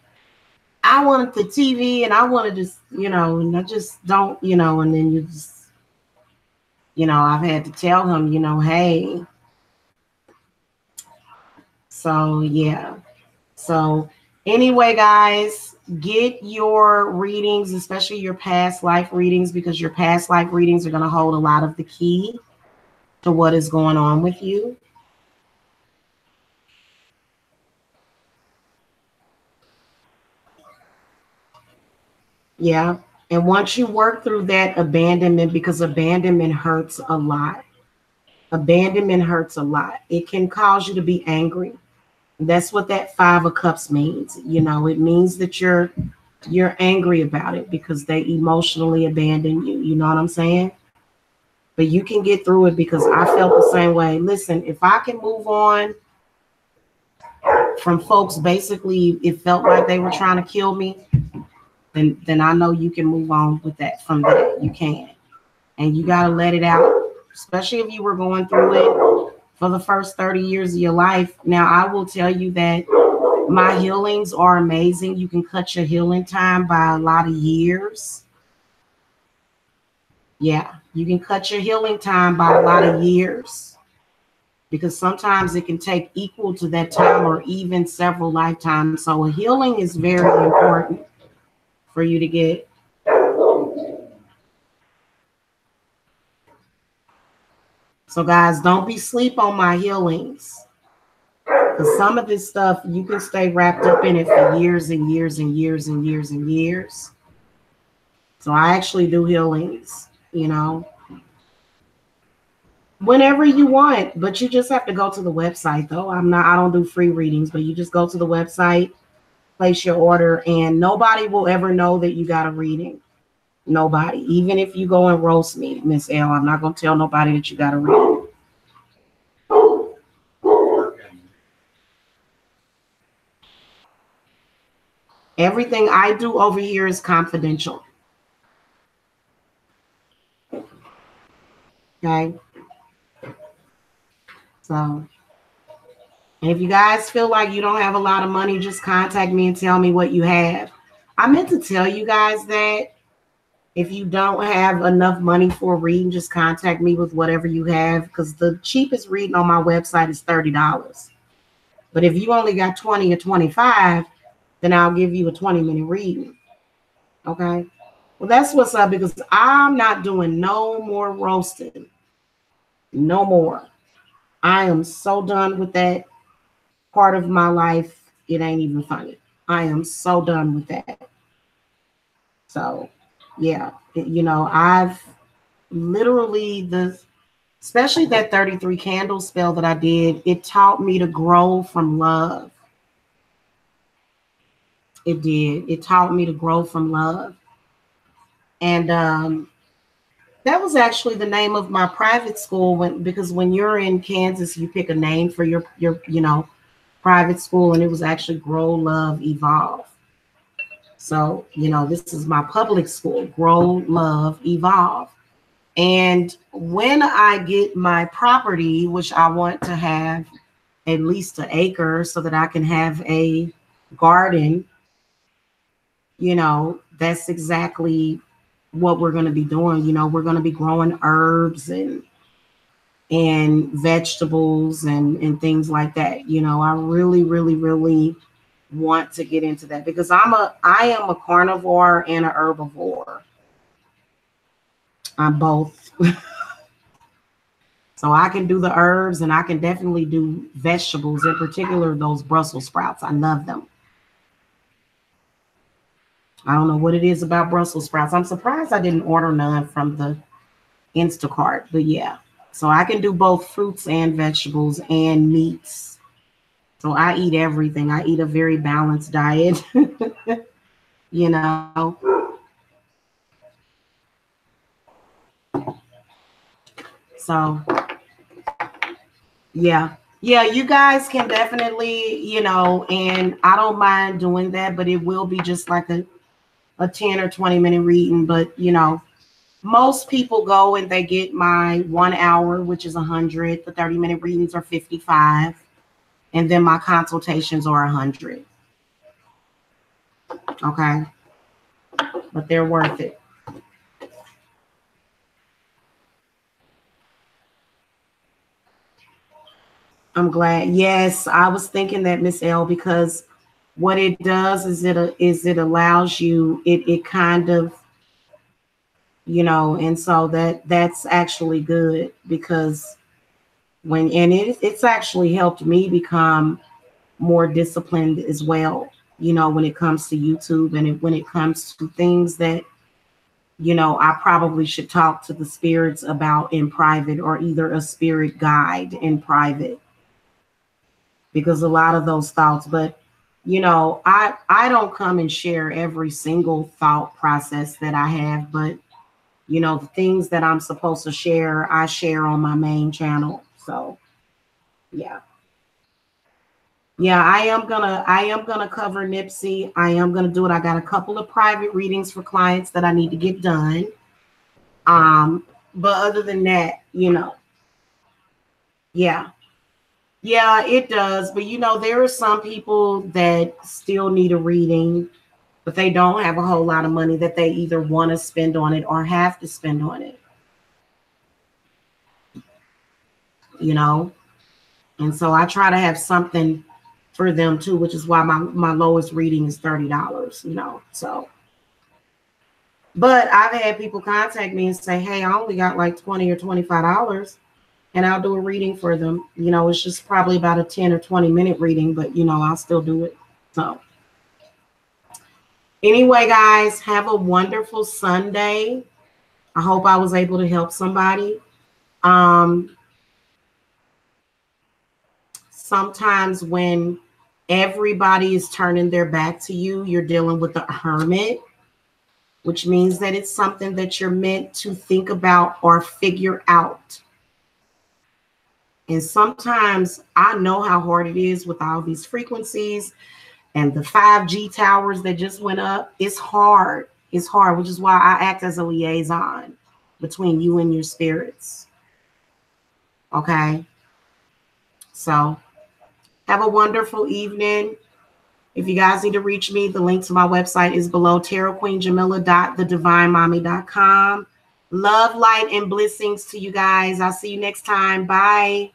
I want the TV and I want to just, and I just don't, and then you just, I've had to tell him, hey, so yeah. So anyway, guys, get your readings, especially your past life readings, because your past life readings are going to hold a lot of the key to what is going on with you. Yeah. And once you work through that abandonment, because abandonment hurts a lot. Abandonment hurts a lot. It can cause you to be angry. That's what that 5 of Cups means. It means that you're angry about it because they emotionally abandon you. You know what I'm saying? But you can get through it because I felt the same way. Listen, if I can move on from folks, basically, it felt like they were trying to kill me, then I know you can move on with that from that. You can. And you got to let it out, especially if you were going through it for the first 30 years of your life. Now, I will tell you that my healings are amazing. You can cut your healing time by a lot of years. Yeah, you can cut your healing time by a lot of years because sometimes it can take equal to that time or even several lifetimes. So, a healing is very important for you to get. So, guys, don't be sleep on my healings because some of this stuff you can stay wrapped up in it for years and years and years and years and years. So, I actually do healings, whenever you want, but you just have to go to the website though. I don't do free readings, but you just go to the website, place your order, and nobody will ever know that you got a reading. Nobody. Even if you go and roast me, Miss L, I'm not gonna tell nobody that you got a reading. Everything I do over here is confidential. Okay. So and if you guys feel like you don't have a lot of money, just contact me and tell me what you have. I meant to tell you guys that if you don't have enough money for a reading, just contact me with whatever you have because the cheapest reading on my website is $30. But if you only got 20 or 25, then I'll give you a 20-minute reading. Okay. Well, that's what's up because I'm not doing no more roasting. No more. I am so done with that part of my life. It ain't even funny. I am so done with that. So, yeah, I've literally especially that 33 candle spell that I did, it taught me to grow from love. It did. It taught me to grow from love. And that was actually the name of my private school because when you're in Kansas, you pick a name for your private school, and it was actually Grow, Love, Evolve. So, this is my public school, Grow, Love, Evolve. And when I get my property, which I want to have at least an acre so that I can have a garden, that's exactly what we're going to be doing. We're going to be growing herbs and vegetables and things like that. I really, really, really want to get into that because I am a carnivore and a herbivore. I'm both. So I can do the herbs and I can definitely do vegetables, in particular those Brussels sprouts. I love them. I don't know what it is about Brussels sprouts. I'm surprised I didn't order none from the Instacart, but yeah. So I can do both fruits and vegetables and meats. So I eat everything. I eat a very balanced diet, you know. So yeah. Yeah, you guys can definitely, and I don't mind doing that, but it will be just like a 10 or 20-minute reading. But, most people go and they get my 1 hour, which is 100. The 30-minute readings are 55. And then my consultations are 100. Okay. But they're worth it. I'm glad. Yes, I was thinking that, Miss L, because what it does is it allows you, it kind of, and so that's actually good, because it's actually helped me become more disciplined as well, when it comes to YouTube, and when it comes to things that, I probably should talk to the spirits about in private, or either a spirit guide in private, because a lot of those thoughts, but I don't come and share every single thought process that I have, but the things that I'm supposed to share, I share on my main channel. So yeah. Yeah, I am gonna cover Nipsey. I am gonna do it. I got a couple of private readings for clients that I need to get done. Um, but other than that, yeah. Yeah, it does. But there are some people that still need a reading, but they don't have a whole lot of money that they either want to spend on it or have to spend on it, you know? And so I try to have something for them too, which is why my lowest reading is $30, So, but I've had people contact me and say, hey, I only got like 20 or $25, and I'll do a reading for them. It's just probably about a 10 or 20-minute reading, but I'll still do it. So anyway, guys, have a wonderful Sunday. I hope I was able to help somebody. Um, Sometimes when everybody is turning their back to you, you're dealing with the hermit, which means that it's something that you're meant to think about or figure out. And sometimes I know how hard it is with all these frequencies and the 5G towers that just went up. It's hard. It's hard, which is why I act as a liaison between you and your spirits. Okay. So have a wonderful evening. If you guys need to reach me, the link to my website is below, tarotqueenjamila.thedivinemommy.com. Love, light, and blessings to you guys. I'll see you next time. Bye.